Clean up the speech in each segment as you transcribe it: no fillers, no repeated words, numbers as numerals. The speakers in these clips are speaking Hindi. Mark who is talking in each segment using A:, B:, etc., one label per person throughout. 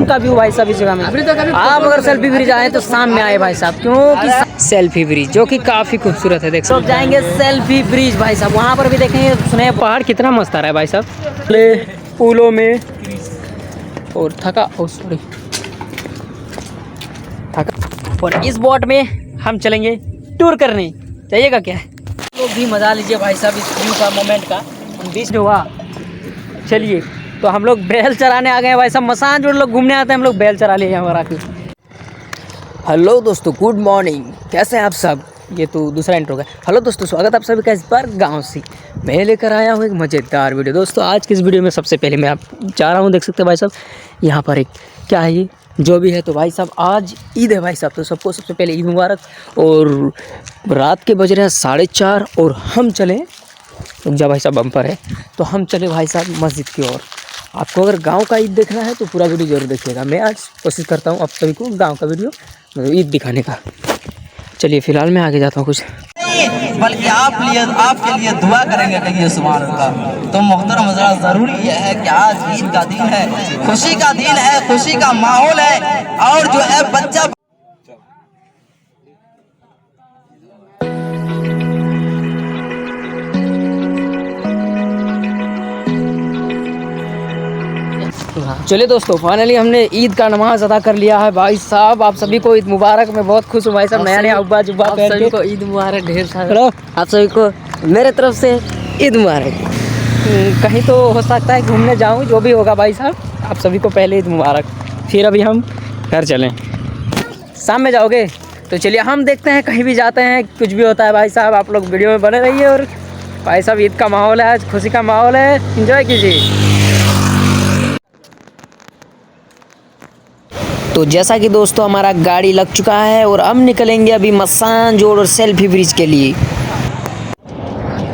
A: शाम का व्यू भाई साहब इस जगह में। आप अगर सेल्फी ब्रिज आए तो शाम में आए भाई साहब, क्योंकि सेल्फी ब्रिज जो कि काफ़ी खूबसूरत है। देख सकते जाएंगे सेल्फी ब्रिज भाई साहब, वहाँ पर भी देखेंगे। सुने पहाड़ कितना मस्त आ रहा है भाई साहब, ले पुलों में। और थका और इस बोट में हम चलेंगे टूर करने, चाहिएगा क्या? तो भी मज़ा लीजिए भाई साहब इस व्यू का, मोमेंट का। हम बीच में हुआ, चलिए। तो हम लोग बैल चराने आ गए हैं भाई साहब। मसान जो लोग घूमने आते हैं, हम लोग बैल चरा लिए यहाँ पर आके। हेलो दोस्तों, गुड मॉर्निंग, कैसे हैं आप सब? ये तो दूसरा इंट्रो है। हेलो दोस्तों, स्वागत आप सभी का इस बार गाँव से। मैं लेकर आया हूँ एक मज़ेदार वीडियो। दोस्तों आज की इस वीडियो में सबसे पहले मैं आप जा रहा हूँ, देख सकते हैं भाई साहब यहाँ पर एक क्या है ये जो भी है। तो भाई साहब आज ईद है भाई साहब, तो सबको सबसे पहले ईद मुबारक। और रात के बज रहे हैं 4:30 और हम चले, जब भाई साहब बम्पर है, तो हम चले भाई साहब मस्जिद की ओर। आपको अगर गांव का ईद देखना है तो पूरा वीडियो जरूर देखिएगा। मैं आज कोशिश करता हूं आप सभी को गांव का वीडियो मतलब ईद दिखाने का। चलिए फिलहाल मैं आगे जाता हूं कुछ,
B: बल्कि आपके लिए दुआ करेंगे कहिए सुभान अल्लाह। तो मोहतरम हज़रात, ज़रूरी यह है कि आज ईद का दिन है, खुशी का दिन है, खुशी का माहौल है। और जो है बच्चा
A: चलिए दोस्तों फाइनली हमने ईद का नमाज अदा कर लिया है भाई साहब। आप सभी को ईद मुबारक। मैं बहुत खुश हूँ भाई साहब, नया नया अब्बा जुब्बा पहन के। को ईद मुबारक ढेर सारा। आप सभी को मेरे तरफ से ईद मुबारक। कहीं तो हो सकता है घूमने जाऊँ, जो भी होगा भाई साहब, आप सभी को पहले ईद मुबारक। फिर अभी हम घर चलें, शाम में जाओगे तो चलिए हम देखते हैं, कहीं भी जाते हैं, कुछ भी होता है भाई साहब। आप लोग वीडियो में बने रहिए। और भाई साहब ईद का माहौल है, आज खुशी का माहौल है, एंजॉय कीजिए। तो जैसा कि दोस्तों हमारा गाड़ी लग चुका है और हम निकलेंगे अभी मसान जोड़ और सेल्फी ब्रिज के लिए।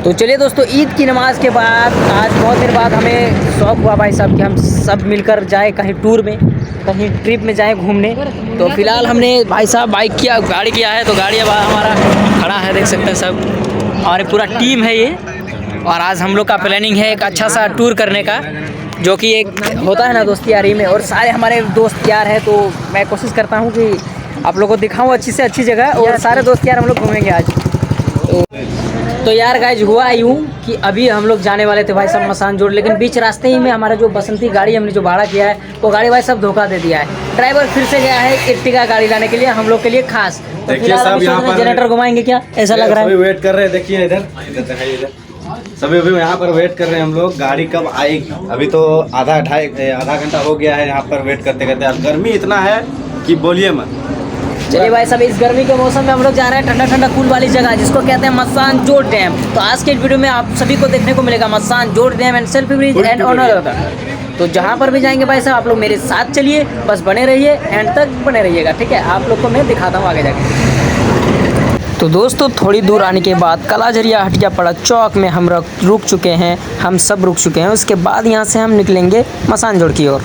A: तो चलिए दोस्तों, ईद की नमाज के बाद आज बहुत देर बाद हमें शौक़ हुआ भाई साहब कि हम सब मिलकर जाएं कहीं टूर में, कहीं ट्रिप में जाएं घूमने। तो फिलहाल हमने भाई साहब गाड़ी किया है, तो गाड़ी अब हमारा खड़ा है, देख सकते हैं सब। और पूरा टीम है ये। और आज हम लोग का प्लानिंग है एक अच्छा सा टूर करने का, जो कि एक होता है ना दोस्ती यारी में। और सारे हमारे दोस्त यार हैं, तो मैं कोशिश करता हूँ कि आप लोगों को दिखाऊँ अच्छी से अच्छी जगह। और सारे दोस्त यार हम लोग घूमेंगे आज। तो यार गाइज हुआ यूँ कि अभी हम लोग जाने वाले थे भाई साहब मसान जोड़, लेकिन बीच रास्ते ही में हमारा जो बसंती गाड़ी हमने जो भाड़ा किया है, वो गाड़ी भाई साहब धोखा दे दिया है। ड्राइवर फिर से गया है एर्टिगा गाड़ी लाने के लिए हम लोग के लिए खास। तो फिलहाल जनरेटर घुमाएंगे क्या, ऐसा लग रहा है?
C: वेट कर रहे हैं, देखिए इधर सभी अभी यहाँ पर वेट कर रहे हैं हम लोग, गाड़ी कब आएगी। अभी तो आधा घंटा हो गया है यहाँ पर वेट करते करते। अब गर्मी इतना है कि बोलिए मत।
A: चलिए भाई साहब, इस गर्मी के मौसम में हम लोग जा रहे हैं ठंडा ठंडा कूल वाली जगह, जिसको कहते हैं मसान जोड़ डैम। तो आज के वीडियो में आप सभी को देखने को मिलेगा Massanjore dam and selfie bridge and honour. तो जहाँ पर भी जाएंगे भाई साहब, आप लोग मेरे साथ चलिए, बस बने रहिए, एंड तक बने रहिएगा, ठीक है? आप लोग को मैं दिखाता हूँ आगे जाके। तो दोस्तों थोड़ी दूर आने के बाद कलाझरिया हटिया पड़ा चौक में हम रुक चुके हैं, हम सब रुक चुके हैं। उसके बाद यहाँ से हम निकलेंगे मसान जोड़ की ओर।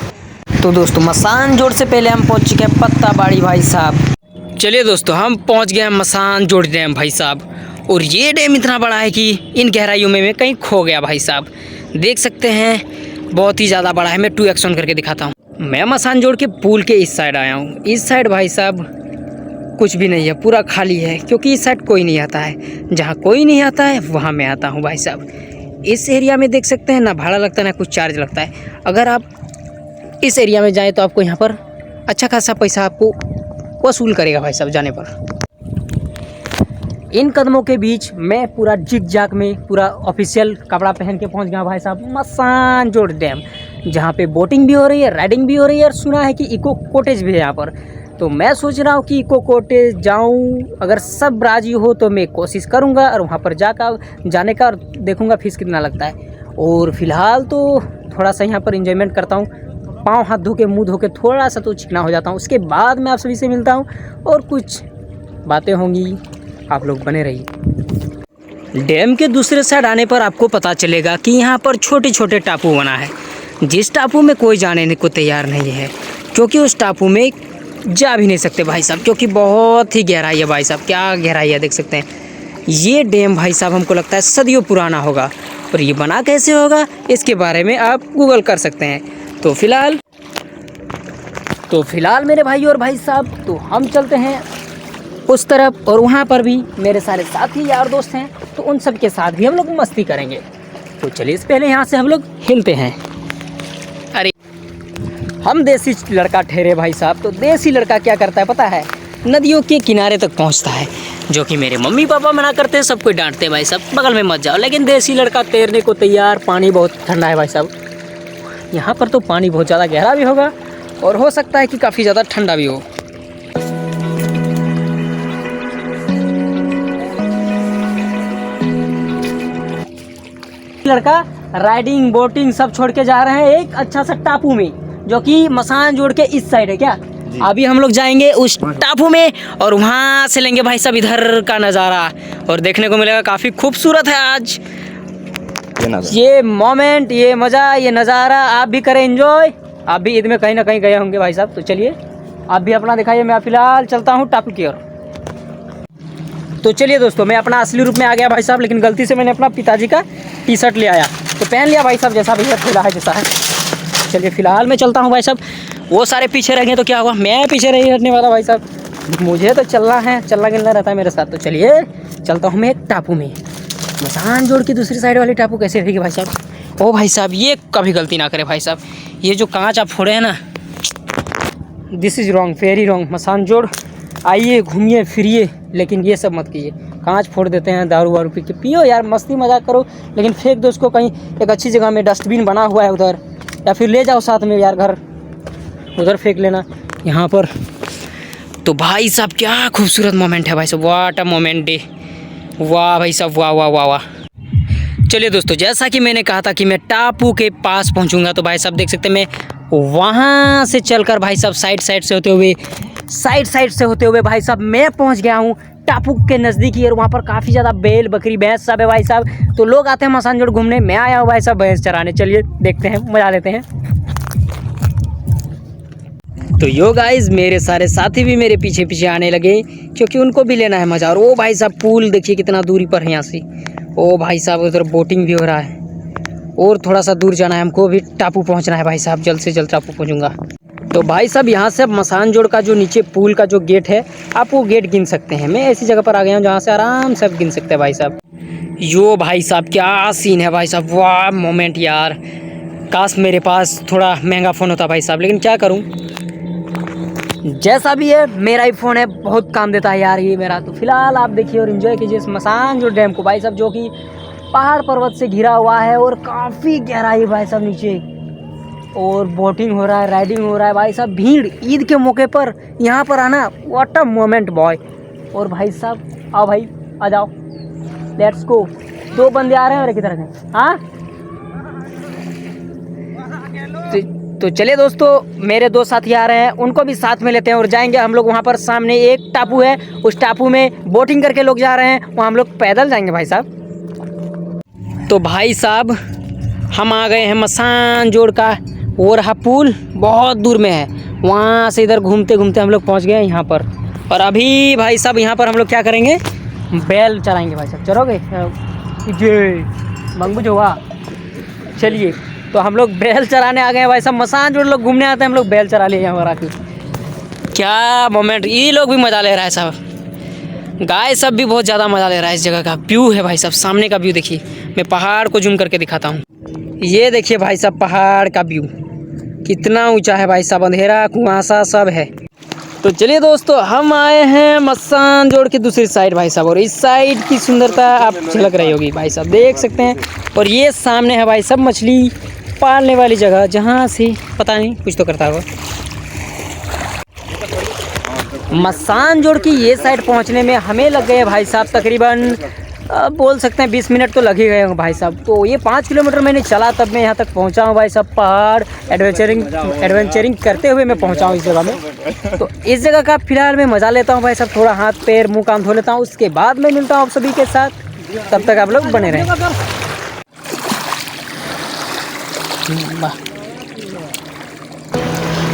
A: तो दोस्तों मसान जोड़ से पहले हम पहुँच चुके हैं पत्ता बाड़ी भाई साहब। चलिए दोस्तों, हम पहुँच गए हैं मसान जोड़ डैम भाई साहब। और ये डैम इतना बड़ा है कि इन गहराइयों में मैं कहीं खो गया भाई साहब। देख सकते हैं बहुत ही ज़्यादा बड़ा है। मैं 2x ऑन करके दिखाता हूँ। मैं मसान जोड़ के पुल के इस साइड आया हूँ। इस साइड भाई साहब कुछ भी नहीं है, पूरा खाली है, क्योंकि इस साइड कोई नहीं आता है। जहाँ कोई नहीं आता है वहाँ मैं आता हूँ भाई साहब। इस एरिया में देख सकते हैं ना भाड़ा लगता है ना कुछ चार्ज लगता है। अगर आप इस एरिया में जाएँ तो आपको यहाँ पर अच्छा खासा पैसा आपको वसूल करेगा भाई साहब जाने पर। इन कदमों के बीच मैं पूरा जिग जाग में पूरा ऑफिशियल कपड़ा पहन के पहुँच गया भाई साहब मसान जोड़ डैम, जहाँ पे बोटिंग भी हो रही है, राइडिंग भी हो रही है। और सुना है कि इको कॉटेज भी है यहाँ पर। तो मैं सोच रहा हूँ कि इको कॉटेज जाऊँ, अगर सब राजी हो तो मैं कोशिश करूँगा और वहाँ पर जाने का और देखूँगा फीस कितना लगता है। और फिलहाल तो थोड़ा सा यहाँ पर एंजॉयमेंट करता हूँ, पाँव हाथ धो के मुँह धो के थोड़ा सा तो चिकना हो जाता हूँ। उसके बाद मैं आप सभी से मिलता हूँ और कुछ बातें होंगी, आप लोग बने रहिए। डैम के दूसरे साइड आने पर आपको पता चलेगा कि यहाँ पर छोटे छोटे टापू बना है, जिस टापू में कोई जाने को तैयार नहीं है, क्योंकि उस टापू में जा भी नहीं सकते भाई साहब, क्योंकि बहुत ही गहराई है भाई साहब। क्या गहराई है देख सकते हैं। ये डैम भाई साहब हमको लगता है सदियों पुराना होगा। और ये बना कैसे होगा इसके बारे में आप गूगल कर सकते हैं। तो फिलहाल तो फिलहाल मेरे भाई और भाई साहब तो हम चलते हैं उस तरफ, और वहाँ पर भी मेरे सारे साथी यार दोस्त हैं, तो उन सब के साथ भी हम लोग मस्ती करेंगे। तो चलिए इस पहले यहाँ से हम लोग हिलते हैं। अरे हम देसी लड़का ठहरे भाई साहब, तो देसी लड़का क्या करता है पता है, नदियों के किनारे तक पहुँचता है, जो कि मेरे मम्मी पापा मना करते हैं, सब कोई डांटते हैं भाई साहब बगल में मत जाओ, लेकिन देसी लड़का तैरने को तैयार। पानी बहुत ठंडा है भाई साहब, यहाँ पर तो पानी बहुत ज़्यादा गहरा भी होगा और हो सकता है कि काफ़ी ज़्यादा ठंडा भी हो। लड़का राइडिंग बोटिंग सब छोड़ के जा रहे हैं एक अच्छा सा टापू में, जो कि मसान जोड़ के इस साइड है। क्या अभी हम लोग जाएंगे उस टापू में और वहाँ से लेंगे भाई साहब इधर का नज़ारा, और देखने को मिलेगा काफ़ी खूबसूरत है आज ये मोमेंट, ये मज़ा, ये नज़ारा। आप भी करें एंजॉय। आप भी ईद में कहीं ना कहीं गए होंगे भाई साहब, तो चलिए आप भी अपना दिखाइए। मैं फ़िलहाल चलता हूँ टापू की ओर। तो चलिए दोस्तों, मैं अपना असली रूप में आ गया भाई साहब, लेकिन गलती से मैंने अपना पिताजी का टी शर्ट ले आया, तो पहन लिया भाई साहब, जैसा भैया खेला है जैसा है। चलिए फ़िलहाल मैं चलता हूँ भाई साहब, वो सारे पीछे रह गए तो क्या हुआ, मैं पीछे नहीं हटने वाला भाई साहब, मुझे तो चलना है, चलना गिलना रहता है मेरे साथ। तो चलिए चलता हूँ मैं एक टापू में, मसान जोड़ की दूसरी साइड वाली टापू कैसे रहेगी भाई साहब। ओ भाई साहब, ये कभी गलती ना करे भाई साहब, ये जो कांच आप फोड़े हैं ना, this is wrong, very wrong. मसान जोड़ आइए घूमिए फिरिए, लेकिन ये सब मत कीजिए। कांच फोड़ देते हैं, दारू वारू पी के पियो यार, मस्ती मजाक करो, लेकिन फेंक दो उसको कहीं एक अच्छी जगह में। डस्टबिन बना हुआ है उधर, या फिर ले जाओ साथ में यार घर, उधर फेंक लेना यहाँ पर। तो भाई साहब क्या खूबसूरत मोमेंट है भाई साहब, व्हाट अ मोमेंट डे, वाह भाई साहब, वाह वाह वाह वाह। चलिए दोस्तों, जैसा कि मैंने कहा था कि मैं टापू के पास पहुंचूंगा, तो भाई साहब देख सकते हैं मैं वहाँ से चलकर भाई साहब साइड से होते हुए भाई साहब मैं पहुंच गया हूँ टापू के नज़दीकी। और वहाँ पर काफ़ी ज़्यादा बैल बकरी भैंस सब है भाई साहब, तो लोग आते हैं मसान जोड़ घूमने, मैं आया हूँ भाई साहब भैंस चराने। चलिए देखते हैं, मजा लेते हैं। तो यो गाइस, मेरे सारे साथी भी मेरे पीछे पीछे आने लगे, क्योंकि उनको भी लेना है मज़ा। और वो भाई साहब पूल देखिए कितना दूरी पर है यहाँ से। ओ भाई साहब उधर बोटिंग भी हो रहा है, और थोड़ा सा दूर जाना है हमको, भी टापू पहुँचना है भाई साहब, जल्द से जल्द टापू पहुँचूँगा। तो भाई साहब यहाँ से मसान जोड़ का जो नीचे पूल का जो गेट है, आप वो गेट गिन सकते हैं। मैं ऐसी जगह पर आ गया हूँ जहाँ से आराम से आप गिन सकते हैं भाई साहब। यो भाई साहब क्या सीन है भाई साहब, वाह मोमेंट यार। काश मेरे पास थोड़ा महंगा फ़ोन होता भाई साहब, लेकिन क्या करूँ, जैसा भी है मेरा ही फ़ोन है, बहुत काम देता है यार ये मेरा। तो फिलहाल आप देखिए और इन्जॉय कीजिए इस मसान जोड़ डैम को भाई साहब, जो कि पहाड़ पर्वत से घिरा हुआ है और काफ़ी गहराई है भाई साहब नीचे, और बोटिंग हो रहा है, राइडिंग हो रहा है भाई साहब। भीड़ ईद के मौके पर यहाँ पर आना, व्हाट अ मोमेंट बॉय। और भाई साहब आओ भाई, आ जाओ, लेट्स गो। 2 बंदे आ रहे हैं और किधर गए, हाँ। तो चलिए दोस्तों, मेरे 2 साथी आ रहे हैं, उनको भी साथ में लेते हैं और जाएंगे हम लोग। वहाँ पर सामने एक टापू है, उस टापू में बोटिंग करके लोग जा रहे हैं, वहाँ हम लोग पैदल जाएंगे भाई साहब। तो भाई साहब हम आ गए हैं मसान जोड़ का, वो रहा पुल बहुत दूर में है, वहाँ से इधर घूमते घूमते हम लोग पहुँच गए हैं यहाँ पर। और अभी भाई साहब यहाँ पर हम लोग क्या करेंगे, बैल चराएंगे भाई साहब। चलोगे जे मंगू जो हुआ। चलिए तो हम लोग बैल चराने आ गए हैं भाई साहब, मसान जोड़ लोग घूमने आते हैं, हम लोग बैल चरा लिए यहाँ पर आके। क्या मोमेंट, ये लोग भी मज़ा ले रहा है साहब, गाय सब भी बहुत ज़्यादा मज़ा ले रहा है इस जगह का। व्यू है भाई साहब, सामने का व्यू देखिए, मैं पहाड़ को जूम करके दिखाता हूँ। ये देखिए भाई साहब पहाड़ का व्यू कितना ऊंचा है भाई साहब, अंधेरा कुआसा सब है। तो चलिए दोस्तों, हम आए हैं मसान जोड़ की दूसरी साइड भाई साहब, और इस साइड की सुंदरता आप झलक रही होगी भाई साहब, देख सकते हैं। और ये सामने है भाई साहब मछली पालने वाली जगह, जहाँ से पता नहीं कुछ तो करता होगा। मसान जोड़ की ये साइड पहुँचने में हमें लग गए भाई साहब तकरीबन बोल सकते हैं 20 मिनट तो लग ही गए होंगे भाई साहब। तो ये 5 किलोमीटर मैंने चला, तब मैं यहाँ तक पहुँचा हूँ भाई साहब। पहाड़ एडवेंचरिंग करते हुए मैं पहुँचा हूँ इस जगह में। तो इस जगह का फिलहाल मैं मज़ा लेता हूँ भाई साहब, थोड़ा हाथ पैर मुँह कान धो लेता हूँ, उसके बाद मैं मिलता हूँ आप सभी के साथ। तब तक आप लोग बने रहें।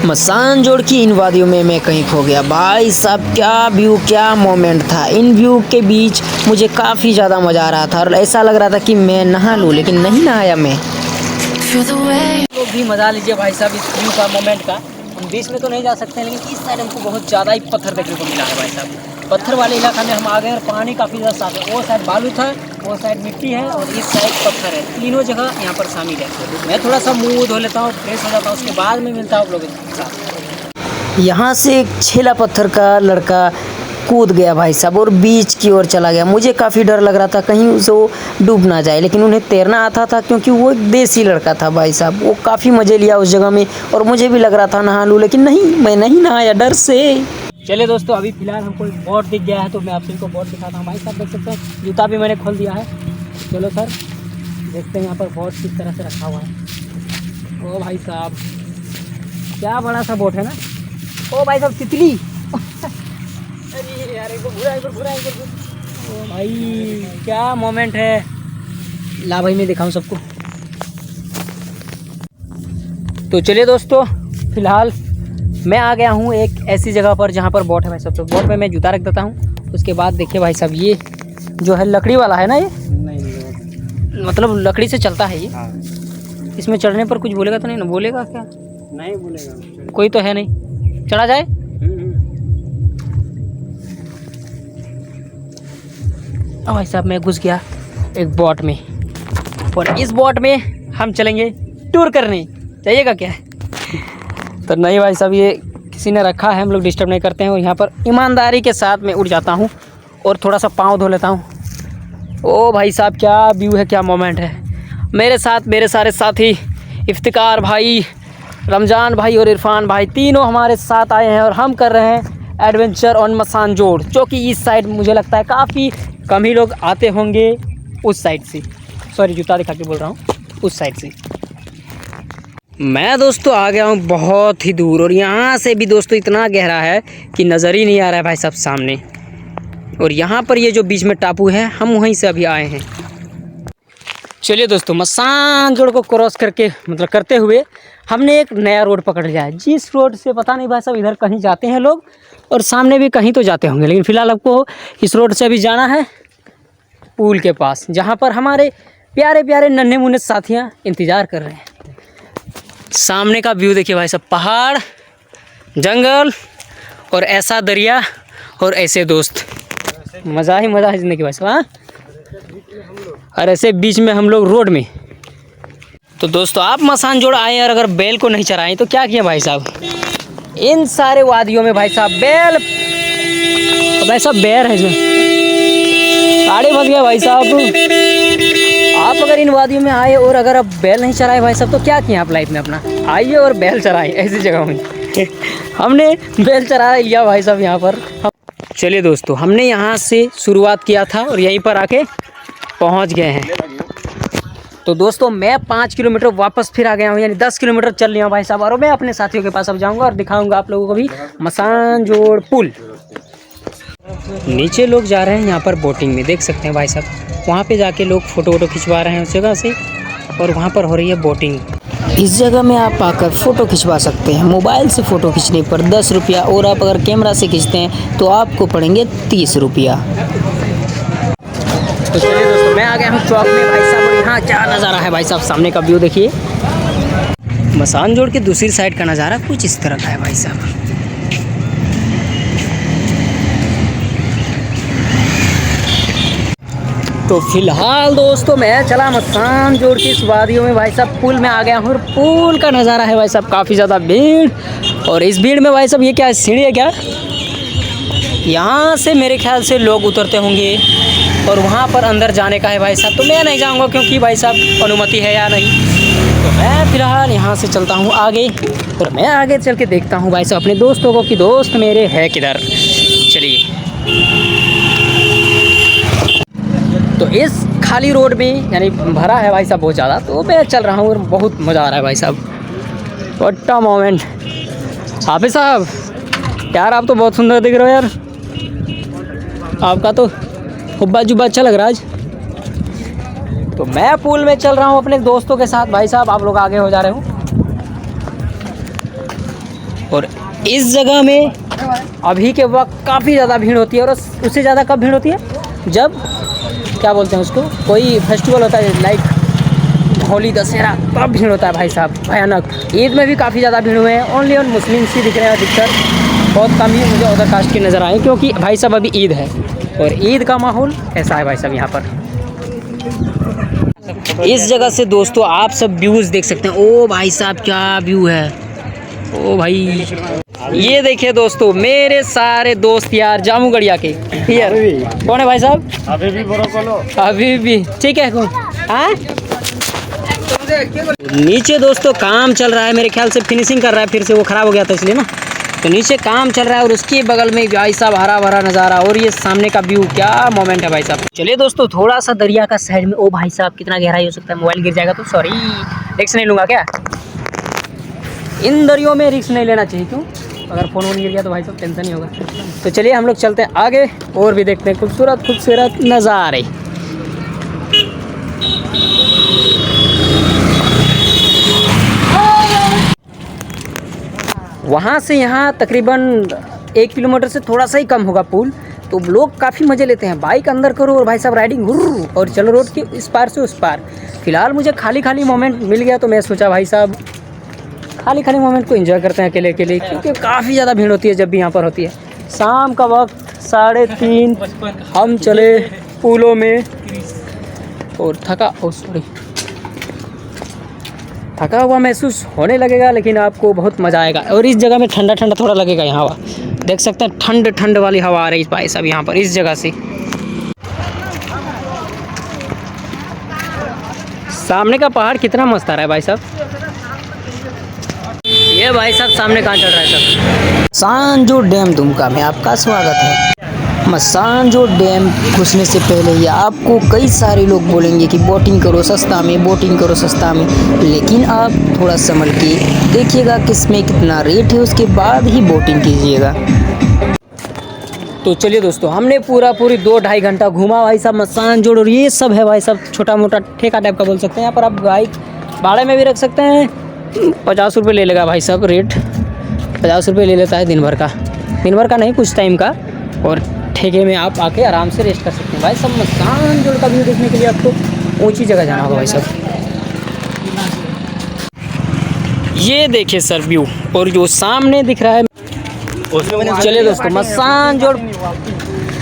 A: मसान जोड़ की इन वादियों में मैं कहीं खो गया भाई साहब, क्या व्यू, क्या मोमेंट था। इन व्यू के बीच मुझे काफ़ी ज़्यादा मज़ा आ रहा था, और ऐसा लग रहा था कि मैं नहा लूँ, लेकिन नहीं नहाया मैं। तो भी मज़ा लीजिए भाई साहब इस व्यू का, मोमेंट का। हम बीच में तो नहीं जा सकते, लेकिन इस साइड हमको बहुत ज़्यादा ही पत्थर देखने को मिला है भाई साहब। पत्थर वाले इलाका में हम आ गए और पानी काफ़ी ज़्यादा साफ है। वो साइड बालू था, वो साइड मिट्टी है और इस साइड पत्थर है। तीनों जगह यहाँ पर शामिल है। मैं थोड़ा सा मुँह धो लेता हूँ, फ्रेश हो जाता हूँ, उसके बाद में मिलता हूँ आप लोगों के साथ। यहाँ से एक छेला पत्थर का लड़का कूद गया भाई साहब और बीच की ओर चला गया। मुझे काफ़ी डर लग रहा था कहीं उसे वो डूब ना जाए, लेकिन उन्हें तैरना आता था क्योंकि वो एक देसी लड़का था भाई साहब। वो काफ़ी मज़े लिया उस जगह में और मुझे भी लग रहा था नहा लूँ, लेकिन नहीं, मैं नहीं नहाया डर से। चलिए दोस्तों, अभी फ़िलहाल हमको एक बोट दिख गया है तो मैं आपसे इनको बोट दिखाता हूँ। भाई साहब देख सकते हैं, जूता भी मैंने खोल दिया है। चलो सर, देखते हैं यहाँ पर बोट किस तरह से रखा हुआ है। ओ भाई साहब, क्या बड़ा सा बोट है ना। ओ भाई साहब, तितली। अरे यार, एक घुरा। ओ भाई, क्या मोमेंट है। ला भाई मैं दिखाऊं सबको। तो चलिए दोस्तों, फिलहाल मैं आ गया हूँ एक ऐसी जगह पर जहाँ पर बोट है भाई साहब। तो बोट पे मैं जूता रख देता हूँ। उसके बाद देखिए भाई साहब, ये जो है लकड़ी वाला है ना, ये नहीं, मतलब लकड़ी से चलता है ये। हाँ। इसमें चढ़ने पर कुछ बोलेगा तो नहीं ना? बोलेगा क्या? नहीं बोलेगा, कोई तो है नहीं। चढ़ा जाए? अब भाई साहब मैं घुस गया एक बोट में और इस बोट में हम चलेंगे टूर करने। चाहिएगा क्या? तो नहीं भाई साहब, ये किसी ने रखा है, हम लोग डिस्टर्ब नहीं करते हैं। और यहाँ पर ईमानदारी के साथ मैं उड़ जाता हूँ और थोड़ा सा पाँव धो लेता हूँ। ओ भाई साहब, क्या व्यू है, क्या मोमेंट है। मेरे साथ मेरे सारे साथी इफ्तिकार भाई, रमज़ान भाई और इरफान भाई, तीनों हमारे साथ आए हैं और हम कर रहे हैं एडवेंचर ऑन मसान जोड़, जो कि इस साइड मुझे लगता है काफ़ी कम ही लोग आते होंगे। उस साइड से, सॉरी जूता दिखा के बोल रहा हूँ, उस साइड से। मैं दोस्तों आ गया हूँ बहुत ही दूर और यहाँ से भी दोस्तों इतना गहरा है कि नज़र ही नहीं आ रहा है भाई साहब सामने। और यहाँ पर ये जो बीच में टापू है, हम वहीं से अभी आए हैं। चलिए दोस्तों, मसान जोड़ को क्रॉस करके मतलब करते हुए हमने एक नया रोड पकड़ लिया है, जिस रोड से पता नहीं भाई साहब इधर कहीं जाते हैं लोग और सामने भी कहीं तो जाते होंगे, लेकिन फ़िलहाल आपको इस रोड से अभी जाना है पुल के पास, जहाँ पर हमारे प्यारे प्यारे नन्हे मुन्ने साथियाँ इंतज़ार कर रहे हैं। सामने का व्यू देखिए भाई साहब, पहाड़, जंगल और ऐसा दरिया और ऐसे दोस्त, मज़ा ही मज़ा है ज़िंदगी भाई साहब। हाँ, और ऐसे बीच में हम लोग रोड में। तो दोस्तों, आप मसान जोड़ आए और अगर बैल को नहीं चराएं तो क्या किया भाई साहब। इन सारे वादियों में भाई साहब बैल, भाई साहब बैर है इसमें, साढ़े फंस गया भाई साहब। आप अगर इन वादियों में आए और अगर आप बैल नहीं चराए भाई साहब तो क्या किया आप लाइफ में अपना, आइए और बैल चराएं ऐसी जगह में। हमने बैल चरा लिया भाई साहब यहाँ पर। चलिए दोस्तों, हमने यहाँ से शुरुआत किया था और यहीं पर आके पहुँच गए हैं। तो दोस्तों, मैं 5 किलोमीटर वापस फिर आ गया हूँ, यानी 10 किलोमीटर चल लिया हूँ भाई साहब। और मैं अपने साथियों के पास अब जाऊँगा और दिखाऊँगा आप लोगों को भी मसान जोड़ पुल। नीचे लोग जा रहे हैं यहाँ पर बोटिंग में, देख सकते हैं भाई साहब। वहाँ पे जाके लोग फ़ोटो खिंचवा रहे हैं उस जगह से और वहाँ पर हो रही है बोटिंग। इस जगह में आप आकर फ़ोटो खिंचवा सकते हैं। मोबाइल से फ़ोटो खींचने पर 10 रुपया और आप अगर कैमरा से खींचते हैं तो आपको पड़ेंगे 30 रुपया। तो चलिए दोस्तों, मैं आ गया हूँ चौक में भाई साहब और यहाँ क्या नज़ारा है भाई साहब। सामने का व्यू देखिए, मसान जोड़ के दूसरी साइड का नज़ारा कुछ इस तरह का है भाई साहब। तो फिलहाल दोस्तों, मैं चला मसान जोड़ की इस वादियों में भाई साहब, पुल में आ गया हूँ और पुल का नज़ारा है भाई साहब काफ़ी ज़्यादा भीड़। और इस भीड़ में भाई साहब ये क्या सीढ़ी है क्या, यहाँ से मेरे ख्याल से लोग उतरते होंगे और वहाँ पर अंदर जाने का है भाई साहब। तो मैं नहीं जाऊँगा क्योंकि भाई साहब अनुमति है या नहीं। तो मैं फ़िलहाल यहाँ से चलता हूँ आगे और मैं आगे चल के देखता हूँ भाई साहब अपने दोस्तों को कि दोस्त मेरे है किधर। चलिए, तो इस खाली रोड में यानी भरा है भाई साहब बहुत ज़्यादा, तो मैं चल रहा हूँ और बहुत मज़ा आ रहा है भाई साहब। What a moment. हाफिज़ साहब, यार आप तो बहुत सुंदर दिख रहे हो यार, आपका तो हुब्बा जुब्बा अच्छा लग रहा है आज। तो मैं पूल में चल रहा हूँ अपने दोस्तों के साथ भाई साहब, आप लोग आगे हो जा रहे हो। और इस जगह में अभी के वक्त काफ़ी ज़्यादा भीड़ होती है और उससे ज़्यादा कब भीड़ होती है, जब क्या बोलते हैं उसको, कोई फेस्टिवल होता है, लाइक होली दशहरा तब भीड़ होता है भाई साहब भयानक। ईद में भी काफ़ी ज़्यादा भीड़ हुए हैं। ओनली ऑन मुस्लिम्स ही दिख रहे हैं अधिकतर, बहुत कम ही मुझे अदर कास्ट के नज़र आए, क्योंकि भाई साहब अभी ईद है और ईद का माहौल ऐसा है भाई साहब यहाँ पर। इस जगह से दोस्तों आप सब व्यूज़ देख सकते हैं। ओ भाई साहब क्या व्यू है, ओ भाई ये देखिए दोस्तों मेरे सारे दोस्त यार जामू गढ़िया के यार। कौन है भाई साहब? अभी भी बोलो। अभी भी ठीक है कौन? हाँ नीचे दोस्तों काम चल रहा है, मेरे ख्याल से फिनिशिंग कर रहा है, फिर से वो ख़राब हो गया था इसलिए ना। तो नीचे काम चल रहा है और उसके बगल में भाई साहब हरा भरा नज़ारा और ये सामने का व्यू, क्या मोमेंट है भाई साहब। चलिए दोस्तों थोड़ा सा दरिया का साइड में, ओ भाई साहब कितना गहराई हो सकता है, मोबाइल गिर जाएगा तो सॉरी, रिस्क नहीं लूँगा क्या। इन दरियों में रिस्क नहीं लेना चाहिए, क्यों? अगर फ़ोन वोन गिर गया तो भाई साहब टेंशन ही होगा। तो चलिए हम लोग चलते हैं आगे और भी देखते हैं खूबसूरत खूबसूरत नज़ारे। वहाँ से यहाँ तकरीबन 1 किलोमीटर से थोड़ा सा ही कम होगा पुल। तो लोग काफ़ी मज़े लेते हैं, बाइक अंदर करो और भाई साहब राइडिंग हुर्र और चलो रोड के इस पार से उस पार। फ़िलहाल मुझे खाली खाली मोमेंट मिल गया तो मैं सोचा भाई साहब खाली खाली मोमेंट को एंजॉय करते हैं अकेले अकेले, क्योंकि काफ़ी ज़्यादा भीड़ होती है जब भी यहाँ पर होती है। शाम का वक्त 3:30 हम चले पुलों में और थका हुआ महसूस होने लगेगा, लेकिन आपको बहुत मज़ा आएगा। और इस जगह में ठंडा ठंडा थोड़ा लगेगा, यहाँ हवा देख सकते हैं, ठंड ठंड वाली हवा आ रही है भाई साहब यहाँ पर इस जगह से। सामने का पहाड़ कितना मस्त आ रहा है भाई साहब। ये भाई साहब सामने कहाँ चल रहा है सब? मस्सानजोड़ डैम दुमका में आपका स्वागत है। मस्सानजोड़ डैम घुसने से पहले ही आपको कई सारे लोग बोलेंगे कि बोटिंग करो सस्ता में, बोटिंग करो सस्ता में, लेकिन आप थोड़ा संभल के देखिएगा किसमें कितना रेट है, उसके बाद ही बोटिंग कीजिएगा। तो चलिए दोस्तों हमने पूरी 2-2.5 घंटा घूमा भाई साहब मस्सानजोड़, और ये सब है भाई साहब छोटा मोटा ठेका टाइप का बोल सकते हैं। यहाँ पर आप बाइक भाड़े में भी रख सकते हैं। 50 रुपये ले लेगा भाई साहब, रेट 50 रुपये ले लेता है दिन भर का नहीं कुछ टाइम का, और ठेके में आप आके आराम से रेस्ट कर सकते हैं। भाई साहब मस्सानजोड़ का व्यू देखने के लिए आपको ऊंची जगह जाना होगा भाई साहब। ये देखिए सर व्यू, और जो सामने दिख रहा है। चलिए दोस्तों मस्सानजोड़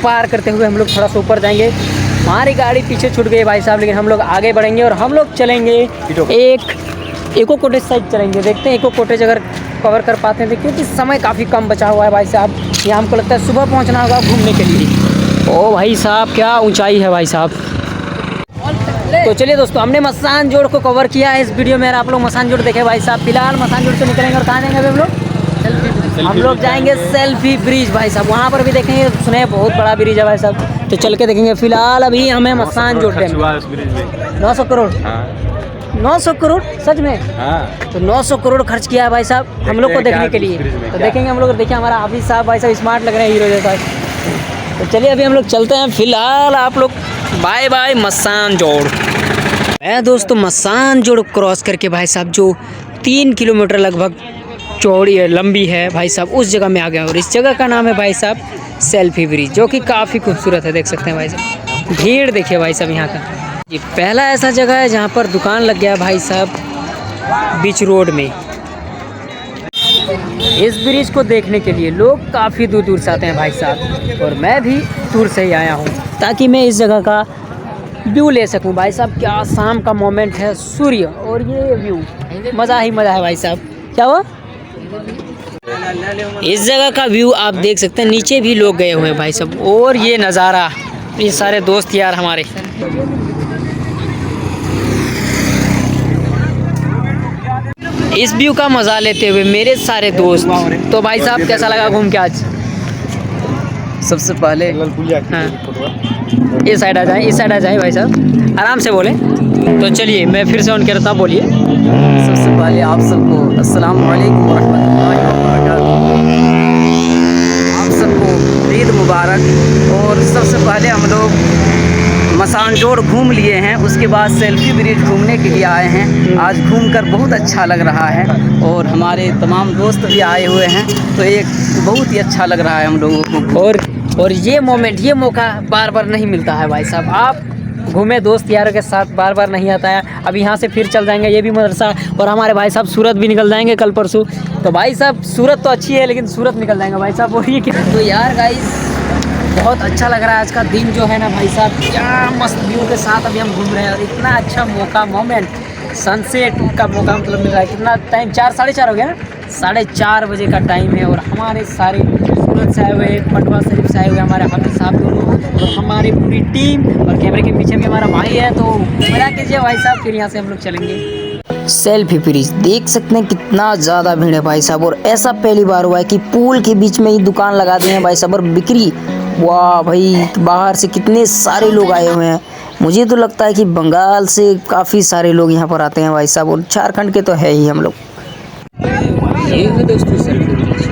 A: पार करते हुए हम लोग थोड़ा सा ऊपर जाएंगे। हमारी गाड़ी पीछे छूट गई भाई साहब, लेकिन हम लोग आगे बढ़ेंगे और हम लोग चलेंगे एक एको कॉटेज साइड चलेंगे। देखते हैं एको कॉटेज अगर कवर कर पाते हैं, क्योंकि समय काफ़ी कम बचा हुआ है भाई साहब। यहाँ हमको लगता है सुबह पहुँचना होगा घूमने के लिए। ओ भाई साहब क्या ऊंचाई है भाई साहब। तो चलिए दोस्तों हमने मस्सानजोड़ को कवर किया है इस वीडियो में। आप लोग मस्सानजोड़ देखे भाई साहब। फिलहाल मस्सानजोड़ से निकलेंगे और कहाँ जाएंगे हम लोग जाएंगे सेल्फी ब्रिज भाई साहब। वहाँ पर भी देखेंगे, सुने बहुत बड़ा ब्रिज है भाई साहब, तो चल के देखेंगे। फिलहाल अभी हमें मस्सानजोड़ डैम 900 करोड़ 900 करोड़ सच में। हाँ। तो 900 करोड़ खर्च किया है भाई साहब हम लोग को देखने के लिए। तो देखेंगे हम लोग। देखिए हमारा हाफिज साहब भाई साहब स्मार्ट लग रहे हैं, हीरो जैसा। तो चलिए अभी हम लोग चलते हैं। फिलहाल आप लोग बाय बाय मस्सानजोड़। मैं दोस्तों मस्सानजोड़ क्रॉस करके भाई साहब जो 3 किलोमीटर लगभग चौड़ी है, लंबी है भाई साहब, उस जगह में आ गया। और इस जगह का नाम है भाई साहब सेल्फी ब्रिज, जो कि काफ़ी खूबसूरत है, देख सकते हैं भाई साहब। भीड़ देखिए भाई साहब यहाँ का। ये पहला ऐसा जगह है जहाँ पर दुकान लग गया भाई साहब बीच रोड में। इस ब्रिज को देखने के लिए लोग काफ़ी दूर दूर से आते हैं भाई साहब, और मैं भी दूर से ही आया हूँ ताकि मैं इस जगह का व्यू ले सकूँ भाई साहब। क्या शाम का मोमेंट है, सूर्य और ये व्यू, मज़ा ही मज़ा है भाई साहब। क्या हुआ? इस जगह का व्यू आप देख सकते हैं। नीचे भी लोग गए हुए हैं भाई साहब, और ये नज़ारा, ये सारे दोस्त यार हमारे। इस व्यू का मज़ा लेते हुए मेरे सारे दोस्त। तो भाई साहब कैसा लगा घूम के आज? सबसे पहले हाँ इस साइड आ जाए, इस साइड आ जाए भाई साहब, आराम से बोले। तो चलिए मैं फिर से ऑन करता हूँ, बोलिए। सबसे पहले आप सबको अस्सलाम वालेकुम वरहमतुल्लाहि वबरकातुहू। आप सबको ईद मुबारक। और सबसे पहले हम लोग मस्सानजोड़ घूम लिए हैं, उसके बाद सेल्फी ब्रिज घूमने के लिए आए हैं। आज घूमकर बहुत अच्छा लग रहा है, और हमारे तमाम दोस्त भी आए हुए हैं, तो एक बहुत ही अच्छा लग रहा है हम लोगों को। और ये मोमेंट, ये मौका बार बार नहीं मिलता है भाई साहब। आप घूमे दोस्त यारों के साथ, बार बार नहीं आता है। अब यहाँ से फिर चल जाएंगे, ये भी मदरसा, और हमारे भाई साहब सूरत भी निकल जाएंगे कल परसों। तो भाई साहब सूरत तो अच्छी है लेकिन सूरत निकल जाएंगे भाई साहब, और ये तो यार गाइस बहुत अच्छा लग रहा है आज का दिन जो है ना भाई साहब, क्या मस्त व्यू के साथ अभी हम घूम रहे हैं, और इतना अच्छा मौका मोमेंट सनसेट का मौका मतलब मिल रहा है। कितना टाइम, 4 साढ़े 4 हो गया ना, 4:30 बजे का टाइम है, और हमारे सारे सूरत से आए हुए, पटवा शरीफ से आए हुए हमारे हाफिज साहब दोनों, और हमारी पूरी टीम, और कैमरे के पीछे भी हमारा भाई है। तो मेरा कीजिए भाई साहब, फिर यहाँ से हम लोग चलेंगे। सेल्फी ब्रिज देख सकते हैं कितना ज़्यादा भीड़ है भाई साहब, और ऐसा पहली बार हुआ है कि पुल के बीच में ही दुकान लगा दिए हैं भाई साहब, और बिक्री, वाह भाई, बाहर से कितने सारे लोग आए हुए हैं। मुझे तो लगता है कि बंगाल से काफ़ी सारे लोग यहाँ पर आते हैं भाई साहब, और झारखंड के तो है ही हम लोग। ये है दोस्तों सेल्फी ब्रिज।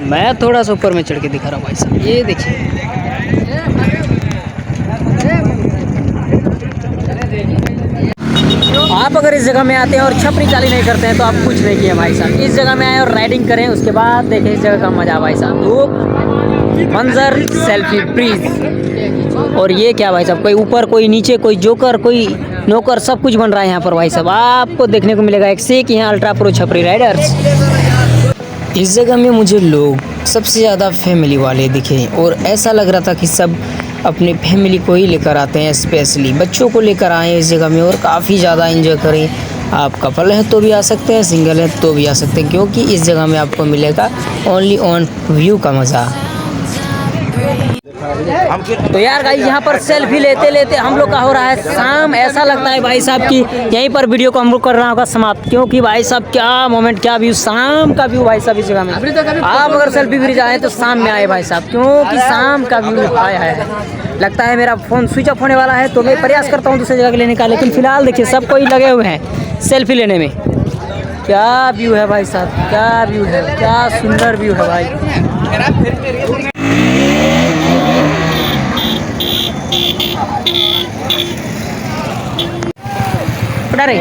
A: मैं थोड़ा सा ऊपर में चढ़ के दिखा रहा हूँ भाई साहब, ये देखिए। आप अगर इस जगह में आते हैं और छपरी चाली नहीं करते हैं तो आप कुछ नहीं किए भाई साहब। इस जगह में आए और राइडिंग करें, उसके बाद देखें इस जगह का मजा भाई साहब। तो मंजर सेल्फी ब्रिज, और ये क्या भाई साहब, कोई ऊपर कोई नीचे, कोई जोकर कोई नौकर, सब कुछ बन रहा है यहाँ पर भाई साहब। आपको देखने को मिलेगा एक से एक यहाँ अल्ट्रा प्रो छपरी राइडर्स। इस जगह में मुझे लोग सबसे ज़्यादा फैमिली वाले दिखे, और ऐसा लग रहा था कि सब अपनी फैमिली को ही लेकर आते हैं, स्पेशली बच्चों को लेकर आए इस जगह में, और काफ़ी ज़्यादा एंजॉय करें। आप कपल हैं तो भी आ सकते हैं, सिंगल हैं तो भी आ सकते हैं, क्योंकि इस जगह में आपको मिलेगा ओनली ऑन व्यू का मज़ा। तो यार गाइस यहाँ पर सेल्फी लेते लेते हम लोग का हो रहा है शाम। ऐसा लगता है भाई साहब कि यहीं पर वीडियो को हम लोग कर रहा होगा समाप्त, क्योंकि भाई साहब क्या मोमेंट, क्या व्यू, शाम का व्यू भाई साहब इस जगह में। आप अगर सेल्फी ब्रिज आए तो शाम में आए भाई साहब, क्योंकि शाम का व्यू आया है। लगता है मेरा फ़ोन स्विच ऑफ होने वाला है, तो मैं प्रयास करता हूँ दूसरी जगह लेने का, लेकिन फिलहाल देखिए सब कोई लगे हुए हैं सेल्फी लेने में। क्या व्यू है भाई साहब, क्या व्यू है, क्या सुंदर व्यू है भाई। पड़ा रे।